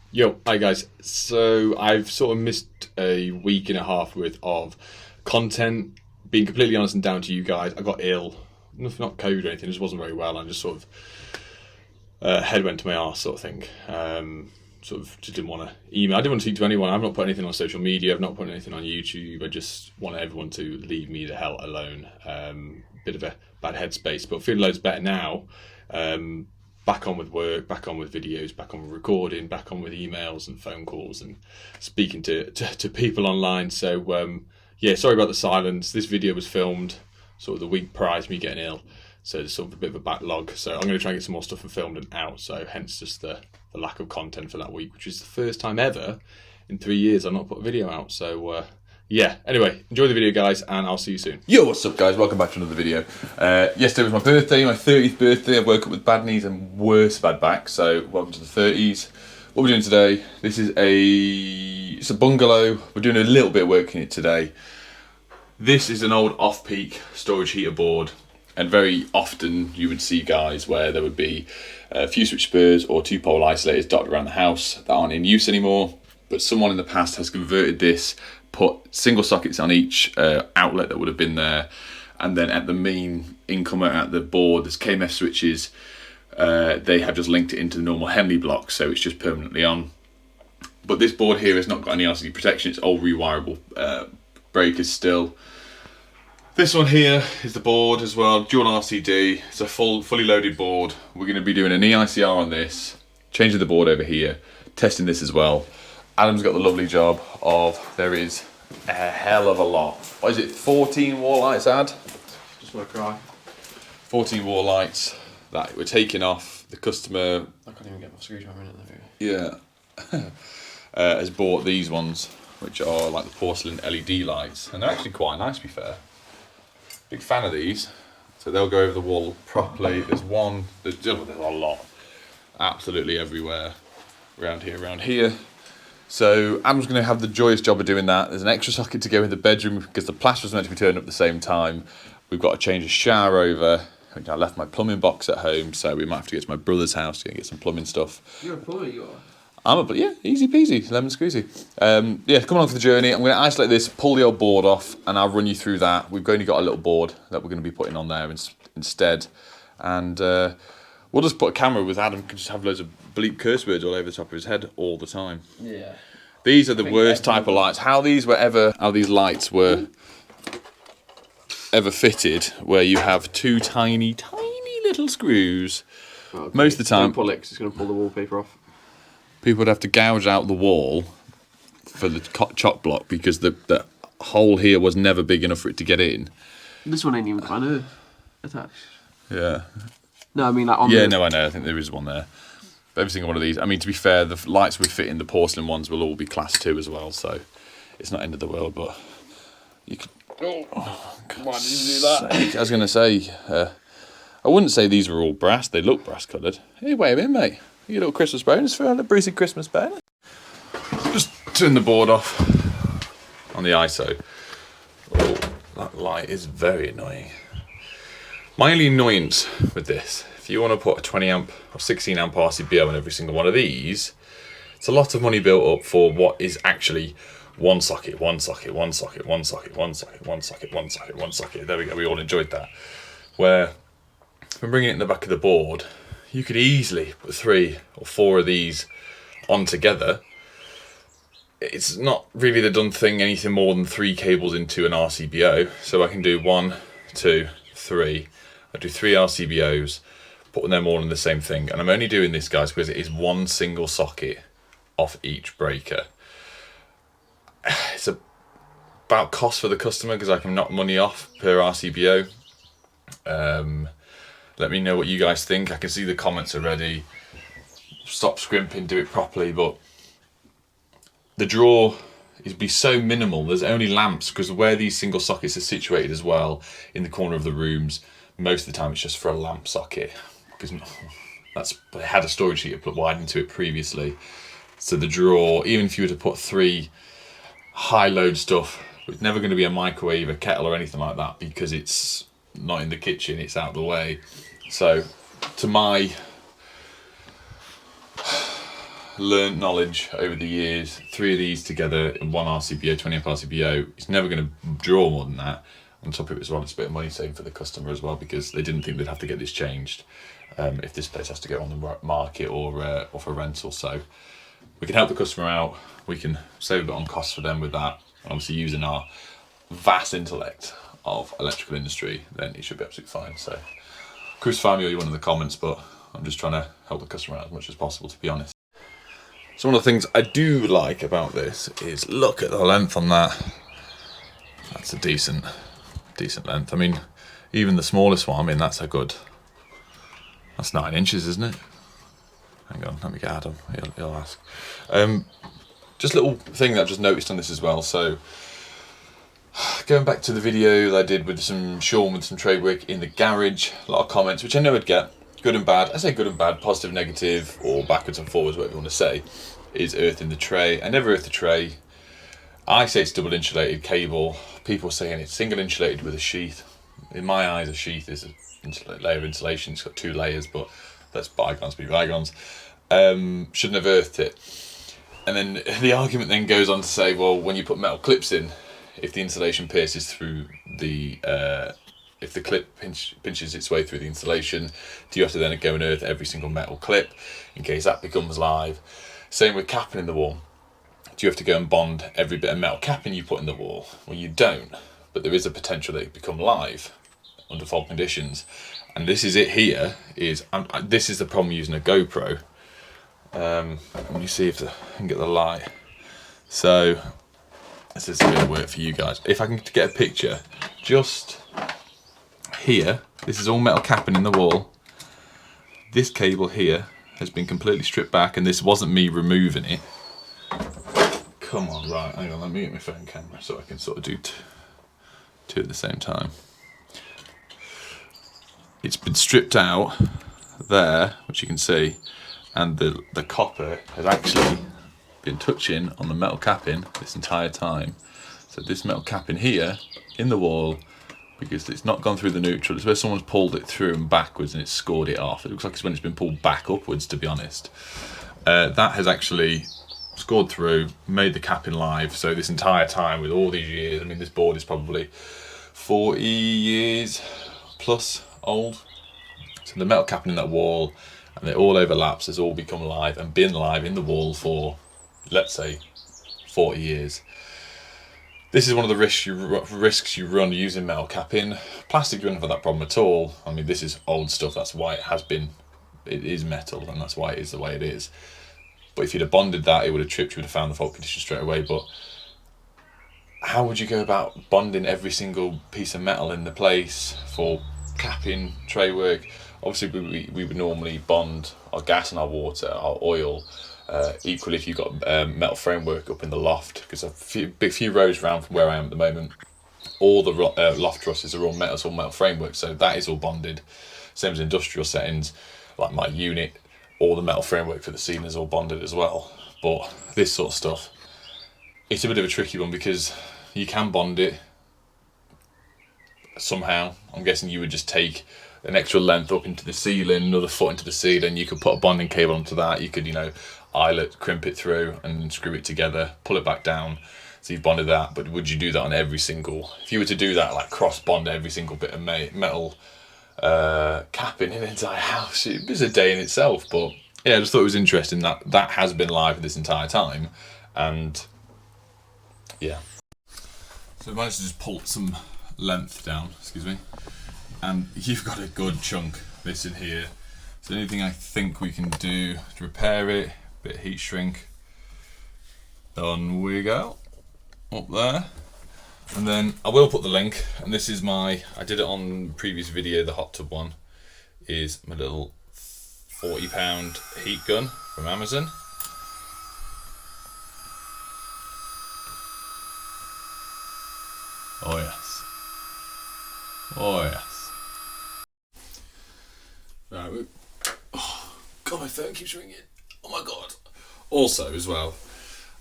Yo, hi guys. So I've sort of missed a week and a half worth of content. Being completely honest and down to you guys, I got ill. Not COVID or anything, just wasn't very well. I just sort of head went to my arse sort of thing. Sort of just didn't want to email. I didn't want to speak to anyone. I've not put anything on social media. I've not put anything on YouTube. I just want everyone to leave me the hell alone. Bit of a bad headspace, but feeling loads better now. Back on with work, back on with videos, back on with recording, back on with emails and phone calls and speaking to people online. So yeah, sorry about the silence. This video was filmed sort of the week prior to me getting ill, so there's sort of a bit of a backlog. So I'm going to try and get some more stuff filmed and out. So hence just the lack of content for that week, which is the first time ever in 3 years I've not put a video out. So yeah, anyway, enjoy the video guys, and I'll see you soon. Yo, what's up guys, welcome back to another video. Yesterday was my birthday, my 30th birthday. I woke up with bad knees and worse bad back, so welcome to the 30s. What we're doing today, it's a bungalow. We're doing a little bit of work in it today. This is an old off-peak storage heater board, and very often you would see guys where there would be a few switch spurs or 2-pole isolators dotted around the house that aren't in use anymore, but someone in the past has converted this, put single sockets on each outlet that would have been there, and then at the main incomer at the board there's KMF switches. They have just linked it into the normal Henley block, so it's just permanently on. But this board here has not got any RCD protection. It's all rewirable breakers still. This one here is the board as well, dual RCD. It's a fully loaded board. We're going to be doing an EICR on this, changing the board over here, testing this as well. Adam's got the lovely job of, there is a hell of a lot. What is it, 14 wall lights, Ad? Just want to cry. 14 wall lights that we're taking off. The customer, I can't even get my screwdriver in it though. yeah, has bought these ones, which are like the porcelain LED lights. And they're actually quite nice, to be fair. Big fan of these. So they'll go over the wall properly. There's a lot. Absolutely everywhere. Around here. So Adam's going to have the joyous job of doing that. There's an extra socket to go in the bedroom because the plaster's meant to be turned up at the same time. We've got to change a shower over. I left my plumbing box at home, so we might have to get to my brother's house to get some plumbing stuff. You're a plumber, you are? Yeah, easy peasy, lemon squeezy. Yeah, come along for the journey. I'm going to isolate this, pull the old board off, and I'll run you through that. We've only got a little board that we're going to be putting on there instead. And we'll just put a camera with Adam, can just have loads of bleep curse words all over the top of his head all the time. Yeah. These are the worst type of lights. How these lights were ever fitted, where you have two tiny little screws. Okay. Most of the time, Don't pull it 'cause it's going to pull the wallpaper off. people would have to gouge out the wall for the chock block because the hole here was never big enough for it to get in. This one ain't even got an attached. Yeah. No, I mean like on Yeah, the... no, I know. I think there is one there. But every single one of these. I mean, to be fair, the lights we fit in the porcelain ones will all be class 2 as well, so it's not end of the world. But you could. Oh, why did you do that? Sake. I was going to say, I wouldn't say these were all brass. They look brass coloured. Hey, wait a minute, mate. You little Christmas bonus for a little breezy Christmas bonus. Just turn the board off on the ISO. Oh, that light is very annoying. My only annoyance with this, if you want to put a 20 amp or 16 amp RCBO on every single one of these, it's a lot of money built up for what is actually one socket. There we go, we all enjoyed that. Where, if I'm bringing it in the back of the board, you could easily put 3 or 4 of these on together. It's not really the done thing anything more than 3 cables into an RCBO. So I can do 1, 2, 3. I do 3 RCBOs, putting them all in the same thing. And I'm only doing this, guys, because it is one single socket off each breaker. It's about cost for the customer because I can knock money off per RCBO. Let me know what you guys think. I can see the comments already. Stop scrimping, do it properly. But the draw is be so minimal. There's only lamps because where these single sockets are situated as well in the corner of the rooms, most of the time it's just for a lamp socket because they had a storage heater put wide into it previously. So the draw, even if you were to put 3 high load stuff, it's never going to be a microwave, a kettle or anything like that because it's not in the kitchen, it's out of the way. So to my learned knowledge over the years. 3 of these together in one RCBO, 20 amp RCBO, it's never going to draw more than that. On top of it as well, it's a bit of money saving for the customer as well, because they didn't think they'd have to get this changed if this place has to go on the market or for rental. So we can help the customer out. We can save a bit on costs for them with that. And obviously using our vast intellect of electrical industry, then it should be absolutely fine. So crucify me all you want in the comments, but I'm just trying to help the customer out as much as possible, to be honest. So one of the things I do like about this is look at the length on that. That's a decent length. I mean, even the smallest one, I mean, that's that's 9 inches, isn't it? Hang on, let me get Adam, he'll ask. Just a little thing that I've just noticed on this as well. So going back to the video that I did with Sean with some trade work in the garage, a lot of comments, which I know I'd get, good and bad. I say good and bad, positive, negative, or backwards and forwards, whatever you want to say, is earthing the tray. I never earth the tray. I say it's double insulated cable. People saying it's single insulated with a sheath. In my eyes, a sheath is a layer of insulation. It's got 2 layers, but that's bygones be bygones. Shouldn't have earthed it. And then the argument then goes on to say, well, when you put metal clips in, if the insulation pierces through the, if the clip pinches its way through the insulation, do you have to then go and earth every single metal clip in case that becomes live? Same with capping in the wall. Do you have to go and bond every bit of metal capping you put in the wall? Well, you don't, but there is a potential that it become live under fault conditions. And this is it here, this is the problem using a GoPro. Let me see if I can get the light. So, this is a bit of work for you guys. If I can get a picture, just here, this is all metal capping in the wall. This cable here has been completely stripped back, and this wasn't me removing it. Come on, right, hang on, let me get my phone camera so I can sort of do two at the same time. It's been stripped out there, which you can see, and the copper has actually been touching on the metal capping this entire time. So this metal capping here in the wall, because it's not gone through the neutral, it's where someone's pulled it through and backwards and it's scored it off. It looks like it's when it's been pulled back upwards, to be honest. That has actually scored through, made the capping live. So this entire time, with all these years, I mean, this board is probably 40 years plus old. So the metal capping in that wall, and it all overlaps, has all become live and been live in the wall for, let's say, 40 years. This is one of the risks you run using metal capping. Plastic, you don't have that problem at all. I mean, this is old stuff, that's why it is metal, and that's why it is the way it is. But if you'd have bonded that, it would have tripped, you would have found the fault condition straight away. But how would you go about bonding every single piece of metal in the place for capping, tray work? Obviously, we would normally bond our gas and our water, our oil. Equally, if you've got metal framework up in the loft, because a few rows around from where I am at the moment, all the loft trusses are all metal, it's all metal framework, so that is all bonded. Same as industrial settings, like my unit, all the metal framework for the ceiling is all bonded as well. But this sort of stuff, it's a bit of a tricky one, because you can bond it somehow. I'm guessing you would just take an extra length up into the ceiling, another foot into the ceiling, you could put a bonding cable onto that, you could, eyelet, crimp it through and screw it together, pull it back down, so you've bonded that. But would you do that on every single, if you were to do that, like cross bond every single bit of metal capping in an entire house, it was a day in itself. But yeah, I just thought it was interesting that has been live this entire time. And yeah, so I managed to just pull some length down, excuse me, and you've got a good chunk this in here. So anything I think we can do to repair it, bit of heat shrink, on we go, up there. And then I will put the link, and this is I did it on the previous video, the hot tub one, is my little £40 heat gun from Amazon. Oh yes. Oh yes. Right, oh god, my phone keeps ringing. Oh my god. Also, as well,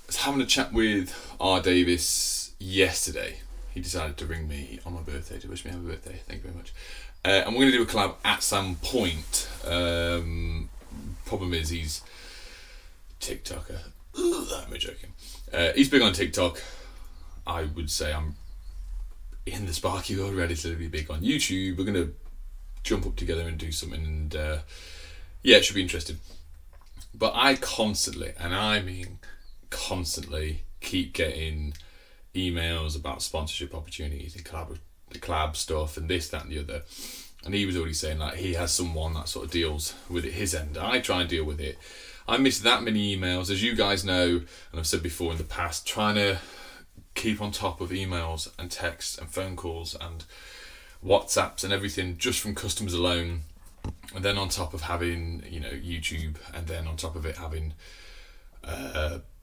I was having a chat with R. Davis yesterday. He decided to ring me on my birthday to wish me happy birthday. Thank you very much. And we're going to do a collab at some point. Problem is, he's TikToker. I'm joking. He's big on TikTok. I would say I'm in the Sparky world, relatively big on YouTube. We're going to jump up together and do something, and yeah, it should be interesting. But I constantly, and I mean constantly, keep getting emails about sponsorship opportunities and collab stuff and this, that and the other. And he was already saying like he has someone that sort of deals with it his end. I try and deal with it. I miss that many emails, as you guys know, and I've said before in the past, trying to keep on top of emails and texts and phone calls and WhatsApps and everything just from customers alone, and then on top of having, you know, YouTube, and then on top of it having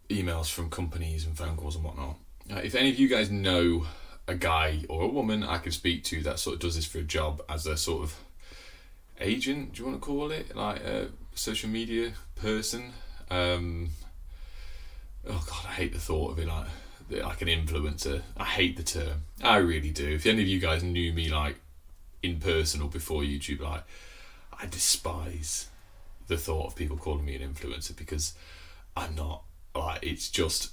emails from companies and phone calls and whatnot. If any of you guys know a guy or a woman I can speak to that sort of does this for a job as a sort of agent, do you want to call it, like a social media person? Oh god, I hate the thought of it, like an influencer. I hate the term, I really do. If any of you guys knew me like in person or before YouTube, like I despise the thought of people calling me an influencer, because I'm not. Like, it's just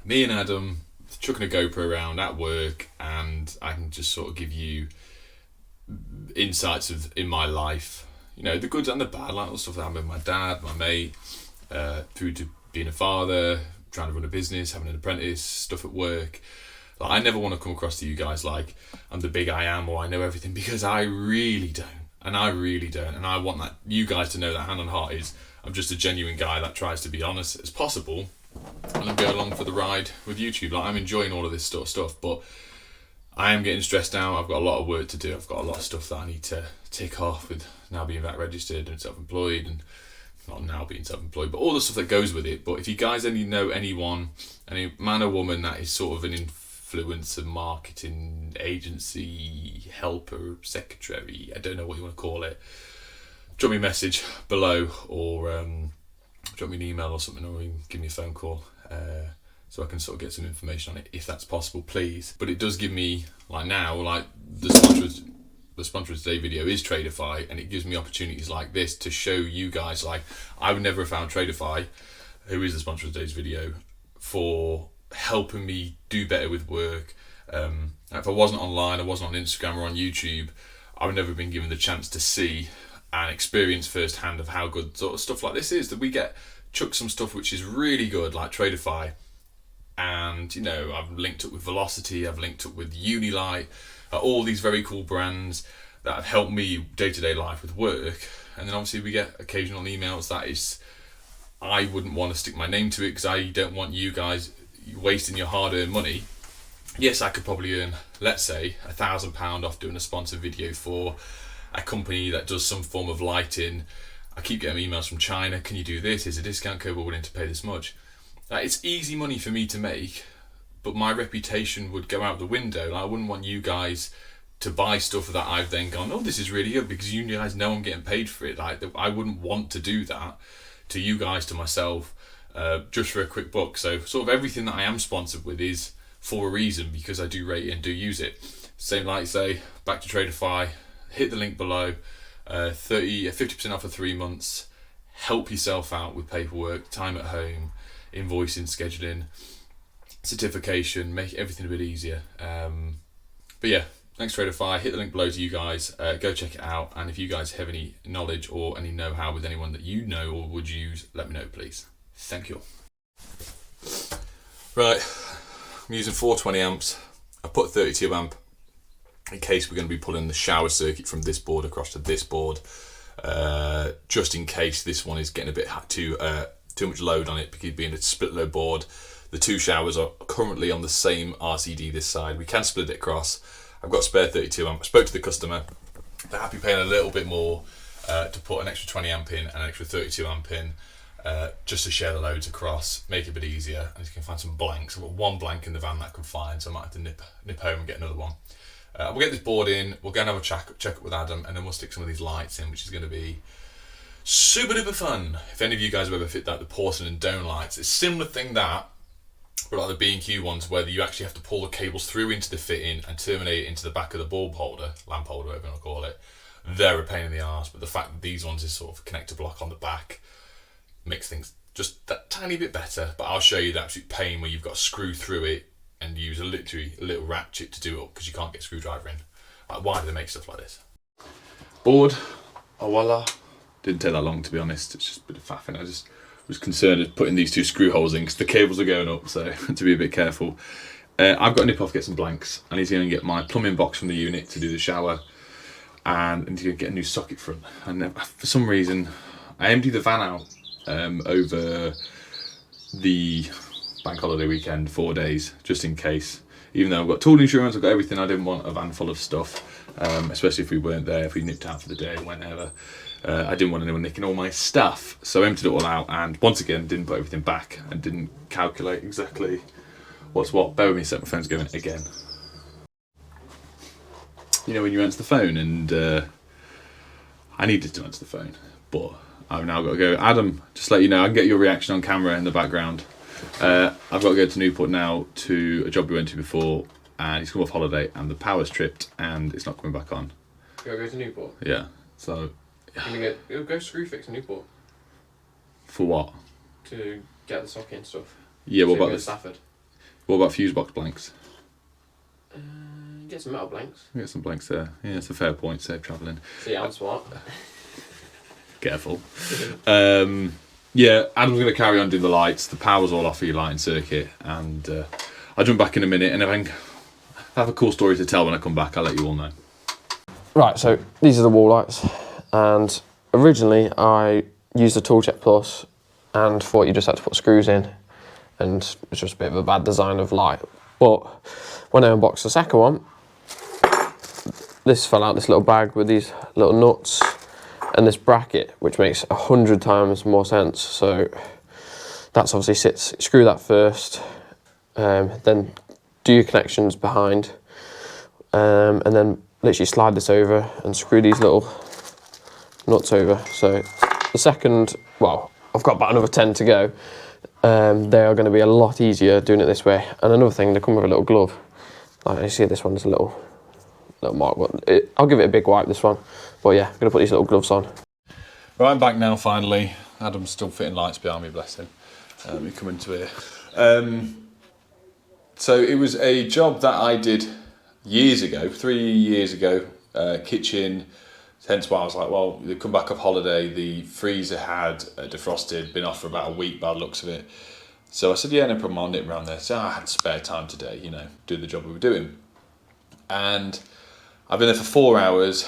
me and Adam chucking a GoPro around at work, and I can just sort of give you insights in my life, you know, the good and the bad, like all stuff that happened with my dad, my mate, through to being a father, trying to run a business, having an apprentice, stuff at work. Like, I never want to come across to you guys like I'm the big I am or I know everything, because I really don't. And I really don't. And I want that you guys to know that hand on heart is I'm just a genuine guy that tries to be honest as possible and go along for the ride with YouTube. Like, I'm enjoying all of this sort of stuff, but I am getting stressed out. I've got a lot of work to do. I've got a lot of stuff that I need to tick off with now being VAT registered and self-employed, and not now being self-employed, but all the stuff that goes with it. But if you guys only know anyone, any man or woman that is sort of an influencer, marketing agency, helper, secretary, I don't know what you want to call it, drop me a message below, or drop me an email or something, or even give me a phone call, so I can sort of get some information on it, if that's possible, please. But it does give me, like now, like the sponsor of today's video is Traderify, and it gives me opportunities like this to show you guys, like, I would never have found Traderify, who is the sponsor of today's video, for helping me do better with work. If I wasn't online, I wasn't on Instagram or on YouTube, I would never have been given the chance to see and experience firsthand of how good sort of stuff like this is. That we get chucked some stuff which is really good, like Traderify, and you know, I've linked up with Velocity, I've linked up with Unilight, all these very cool brands that have helped me day-to-day life with work. And then obviously we get occasional emails that is, I wouldn't want to stick my name to it, because I don't want you guys wasting your hard-earned money. Yes, I could probably earn, let's say, £1,000 off doing a sponsored video for a company that does some form of lighting. I keep getting emails from China, can you do this, is a discount code, we're willing to pay this much. It's easy money for me to make, but my reputation would go out the window. Like, I wouldn't want you guys to buy stuff that I've then gone, oh, this is really good, because you guys know I'm getting paid for it. Like, I wouldn't want to do that to you guys, to myself, just for a quick buck. So sort of everything that I am sponsored with is for a reason, because I do rate it and do use it. Same like, say, back to Traderify, hit the link below, 50% off for 3 months, help yourself out with paperwork, time at home, invoicing, scheduling, certification, make everything a bit easier. But yeah, thanks Traderify, hit the link below to you guys, go check it out, and if you guys have any knowledge or any know-how with anyone that you know or would use, let me know please. Thank you. Right, I'm using 420 amps, I put 32 amp in case we're going to be pulling the shower circuit from this board across to this board, just in case this one is getting a bit too much load on it, because being a split load board, the two showers are currently on the same RCD this side. We can split it across. I've got a spare 32 amp. I spoke to the customer, they're happy paying a little bit more to put an extra 20 amp in and an extra 32 amp in, just to share the loads across, make it a bit easier, and you can find some blanks. I've got one blank in the van that I can find, so I might have to nip home and get another one. We'll get this board in, we'll go and have a check up with Adam, and then we'll stick some of these lights in, which is going to be super duper fun. If any of you guys have ever fit that, the porcelain dome lights, it's a similar thing that, but like the B&Q ones, where you actually have to pull the cables through into the fitting and terminate it into the back of the bulb holder, lamp holder, whatever you want to call it. They're a pain in the arse, but the fact that these ones is sort of a connector block on the back makes things just that tiny bit better, but I'll show you the absolute pain where you've got to screw through it and use literally a little ratchet to do it because you can't get a screwdriver in. Like, why do they make stuff like this? Board. Oh, voila. Didn't take that long, to be honest. It's just a bit of faffing. I just was concerned of putting these 2 screw holes in because the cables are going up, so to be a bit careful. I've got to nip off, get some blanks. I need to go and get my plumbing box from the unit to do the shower, and I need to get a new socket front. And for some reason, I emptied the van out over the bank holiday weekend, 4 days, just in case. Even though I've got tool insurance, I've got everything, I didn't want a van full of stuff, especially if we weren't there, if we nipped out for the day or whenever. I didn't want anyone nicking all my stuff, so I emptied it all out, and once again, didn't put everything back and didn't calculate exactly what's what. Bear with me a sec, my phone's going again. You know when you answer the phone, and I needed to answer the phone, but I've now got to go. Adam, just to let you know, I can get your reaction on camera in the background. I've got to go to Newport now to a job we went to before, and he's come off holiday, and the power's tripped, and it's not coming back on. You gotta go to Newport? Yeah, so... You'll go screw fix in Newport. For what? To get the socket and stuff. Yeah, what about Stafford? What about fuse box blanks? Get some metal blanks. Get some blanks there. Yeah, it's a fair point, save travelling. See, I'm smart. Careful. Yeah, Adam's going to carry on doing the lights. The power's all off for your lighting circuit, and I'll jump back in a minute, and if I have a cool story to tell when I come back, I'll let you all know. Right, so these are the wall lights, and originally I used the Toolcheck Plus and thought you just had to put screws in, and it's just a bit of a bad design of light. But when I unboxed the second one, this fell out, this little bag with these little nuts and this bracket, which makes 100 times more sense. So that's obviously sits, screw that first, then do your connections behind, and then literally slide this over and screw these little nuts over. So the second, well, I've got about another 10 to go. They are going to be a lot easier doing it this way. And another thing, they come with a little glove. Like you see, this one is a little mark, but I'll give it a big wipe, this one. But yeah, I'm going to put these little gloves on. Right, I'm back now finally. Adam's still fitting lights behind me, bless him. We come into here. So it was a job that I did years ago, 3 years ago, kitchen. Hence why I was like, well, they come back off holiday, the freezer had defrosted, been off for about a week by the looks of it. So I said, yeah, no problem, I'll nip around there. So I had spare time today, you know, do the job we were doing. And I've been there for 4 hours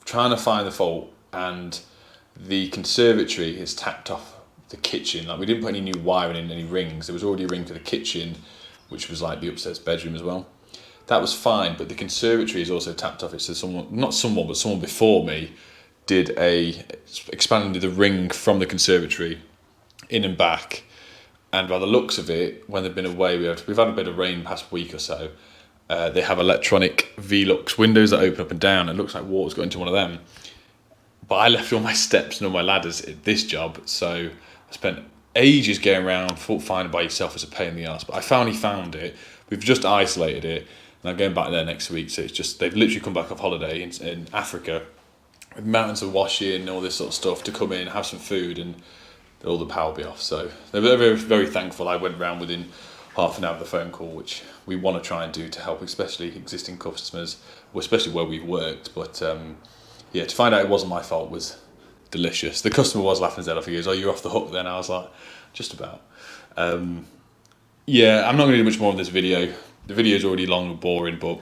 trying to find the fault, and the conservatory is tapped off the kitchen. Like, we didn't put any new wiring in, any rings. There was already a ring for the kitchen, which was like the upstairs bedroom as well. That was fine, but the conservatory is also tapped off. It says someone, someone before me expanded the ring from the conservatory in and back. And by the looks of it, when they've been away, we've had a bit of rain past week or so. They have electronic Velux windows that open up and down. It looks like water's got into one of them. But I left all my steps and all my ladders at this job, so I spent ages going around. Thought finding by yourself is a pain in the ass, but I finally found it. We've just isolated it, and I'm going back there next week. So it's just, they've literally come back off holiday in Africa with mountains of washing and all this sort of stuff to come in, have some food, and all the power will be off. So they're very, very thankful. I went around within half an hour of the phone call, which we want to try and do to help, especially existing customers, or especially where we've worked. But yeah, to find out it wasn't my fault was delicious. The customer was laughing his head off. He goes, "Oh, you're off the hook then?" I was like, just about. Yeah, I'm not going to do much more on this video. The video's already long and boring, but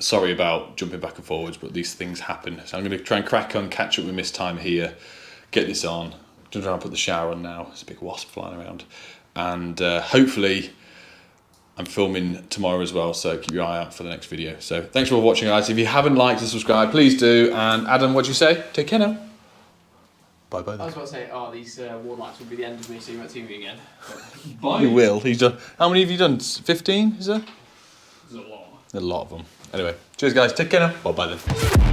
sorry about jumping back and forwards, but these things happen. So I'm going to try and crack on, catch up with missed time here, get this on. I'm trying to put the shower on now. There's a big wasp flying around. And hopefully I'm filming tomorrow as well, so keep your eye out for the next video. So thanks for watching, guys. If you haven't liked and subscribed, please do. And Adam, what'd you say? Take care now. Bye-bye. I was about to say, these wall lights will be the end of me seeing my TV again. Bye. You will. He's done. How many have you done? 15, is there? There's a lot. A lot of them. Anyway, cheers, guys. Take care now. Bye-bye then.